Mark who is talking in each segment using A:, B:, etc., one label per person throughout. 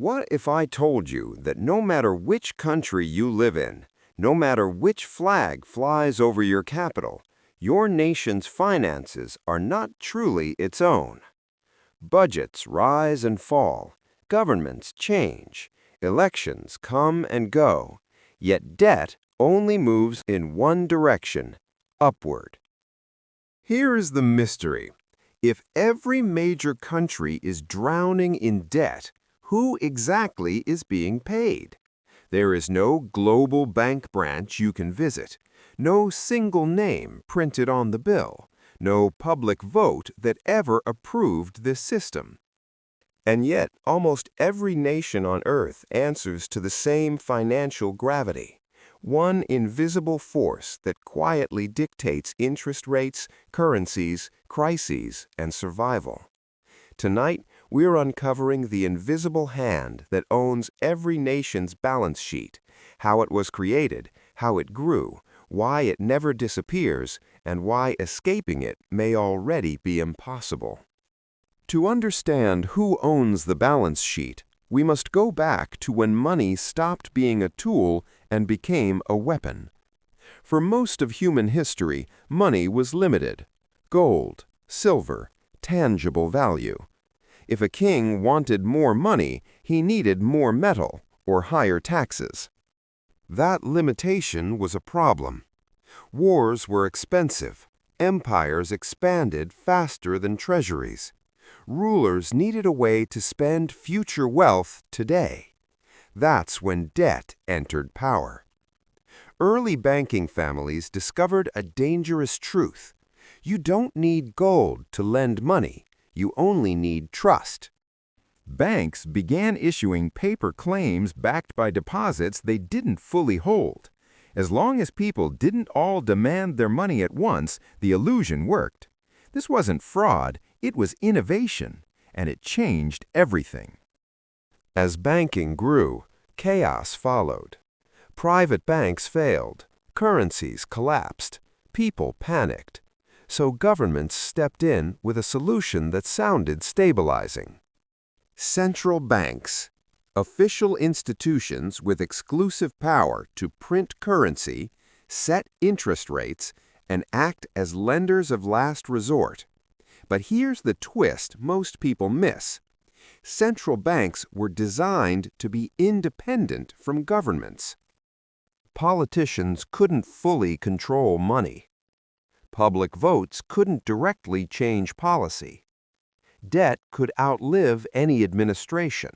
A: What if I told you that no matter which country you live in, no matter which flag flies over your capital, your nation's finances are not truly its own? Budgets rise and fall, governments change, elections come and go, yet debt only moves in one direction, upward. Here is the mystery. If every major country is drowning in debt, who exactly is being paid? There is no global bank branch you can visit, no single name printed on the bill, no public vote that ever approved this system. And yet, almost every nation on Earth answers to the same financial gravity, one invisible force that quietly dictates interest rates, currencies, crises, and survival. Tonight, we're uncovering the invisible hand that owns every nation's balance sheet, how it was created, how it grew, why it never disappears, and why escaping it may already be impossible. To understand who owns the balance sheet, we must go back to when money stopped being a tool and became a weapon. For most of human history, money was limited: gold, silver, tangible value. If a king wanted more money, he needed more metal or higher taxes. That limitation was a problem. Wars were expensive. Empires expanded faster than treasuries. Rulers needed a way to spend future wealth today. That's when debt entered power. Early banking families discovered a dangerous truth. You don't need gold to lend money. You only need trust. Banks began issuing paper claims backed by deposits they didn't fully hold. As long as people didn't all demand their money at once, the illusion worked. This wasn't fraud, it was innovation, and it changed everything. As banking grew, chaos followed. Private banks failed, currencies collapsed, people panicked. So governments stepped in with a solution that sounded stabilizing. Central banks, official institutions with exclusive power to print currency, set interest rates, and act as lenders of last resort. But here's the twist most people miss. Central banks were designed to be independent from governments. Politicians couldn't fully control money. Public votes couldn't directly change policy. Debt could outlive any administration.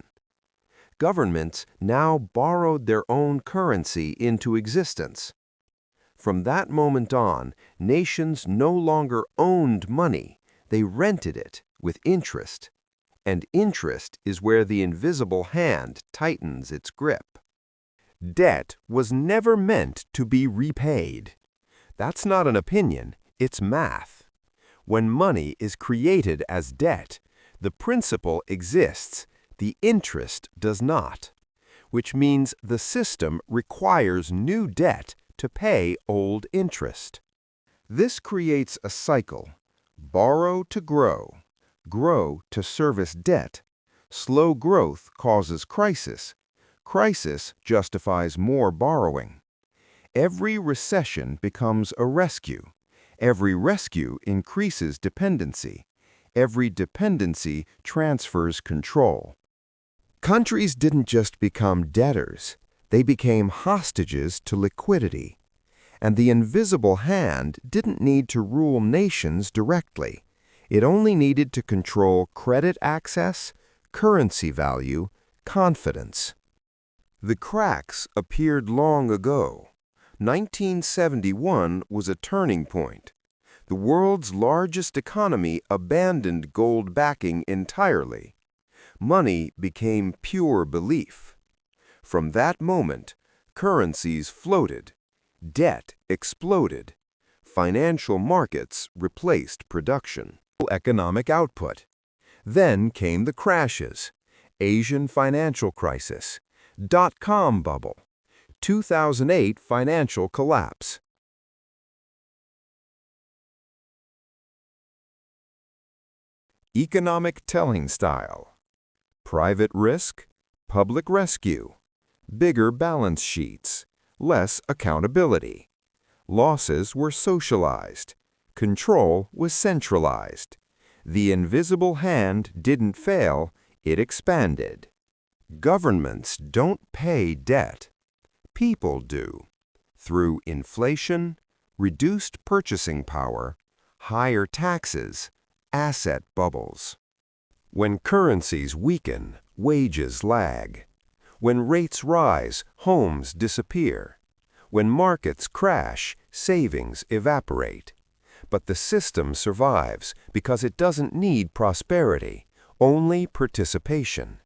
A: Governments now borrowed their own currency into existence. From that moment on, nations no longer owned money, they rented it with interest. And interest is where the invisible hand tightens its grip. Debt was never meant to be repaid. That's not an opinion. It's math. When money is created as debt, the principal exists, the interest does not, which means the system requires new debt to pay old interest. This creates a cycle: borrow to grow, grow to service debt. Slow growth causes crisis. Crisis justifies more borrowing. Every recession becomes a rescue. Every rescue increases dependency. Every dependency transfers control. Countries didn't just become debtors, they became hostages to liquidity. And the invisible hand didn't need to rule nations directly. It only needed to control credit access, currency value, confidence. The cracks appeared long ago. 1971 was a turning point. The world's largest economy abandoned gold backing entirely. Money became pure belief. From that moment, currencies floated, debt exploded, financial markets replaced production. Economic output. Then came the crashes: Asian financial crisis, dot-com bubble, 2008 financial collapse. Economic telling style: private risk, public rescue, bigger balance sheets, less accountability. Losses were socialized. Control was centralized. The invisible hand didn't fail, it expanded. Governments don't pay debt. People do. Through inflation, reduced purchasing power, higher taxes, asset bubbles. When currencies weaken, wages lag. When rates rise, homes disappear. When markets crash, savings evaporate. But the system survives because it doesn't need prosperity, only participation.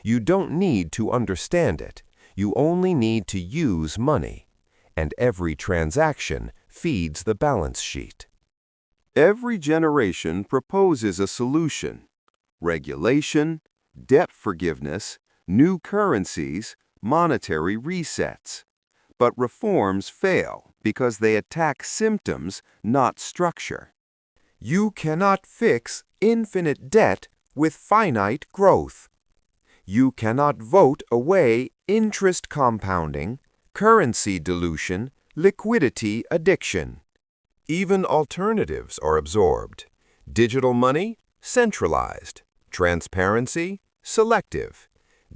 A: You don't need to understand it. You only need to use money. And every transaction feeds the balance sheet. Every generation proposes a solution. Regulation, debt forgiveness, new currencies, monetary resets. But reforms fail because they attack symptoms, not structure. You cannot fix infinite debt with finite growth. You cannot vote away interest compounding, currency dilution, liquidity addiction. Even alternatives are absorbed. Digital money, centralized. Transparency, selective.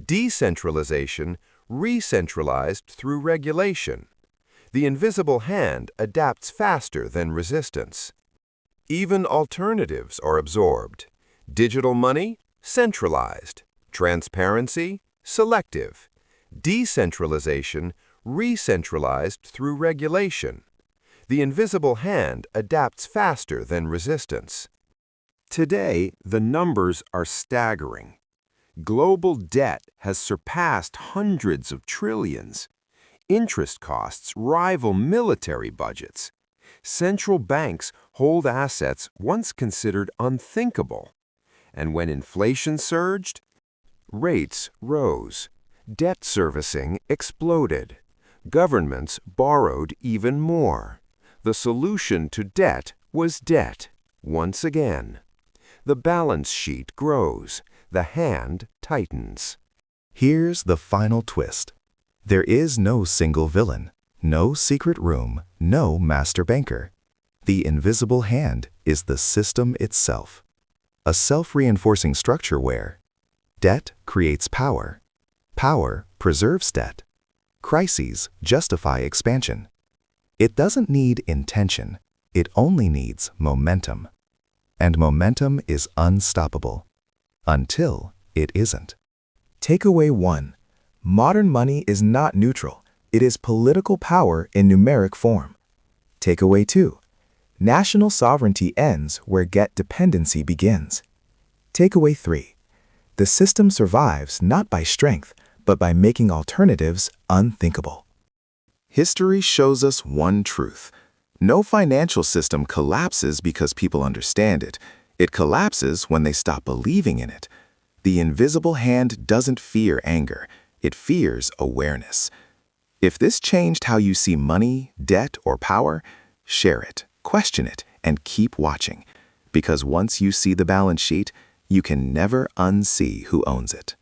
A: Decentralization, re-centralized through regulation. The invisible hand adapts faster than resistance. Even alternatives are absorbed. Digital money, centralized. Transparency, selective. Decentralization, re-centralized through regulation. The invisible hand adapts faster than resistance. Today, the numbers are staggering. Global debt has surpassed hundreds of trillions. Interest costs rival military budgets. Central banks hold assets once considered unthinkable. And when inflation surged, rates rose. Debt servicing exploded. Governments borrowed even more. The solution to debt was debt, once again. The balance sheet grows. The hand tightens.
B: Here's the final twist. There is no single villain, no secret room, no master banker. The invisible hand is the system itself. A self-reinforcing structure where debt creates power, power preserves debt, crises justify expansion. It doesn't need intention, it only needs momentum. And momentum is unstoppable. Until it isn't.
C: Takeaway 1. Modern money is not neutral. It is political power in numeric form. Takeaway 2. National sovereignty ends where debt dependency begins. Takeaway 3. The system survives not by strength, but by making alternatives unthinkable.
B: History shows us one truth. No financial system collapses because people understand it. It collapses when they stop believing in it. The invisible hand doesn't fear anger. It fears awareness. If this changed how you see money, debt, or power, share it, question it, and keep watching. Because once you see the balance sheet, you can never unsee who owns it.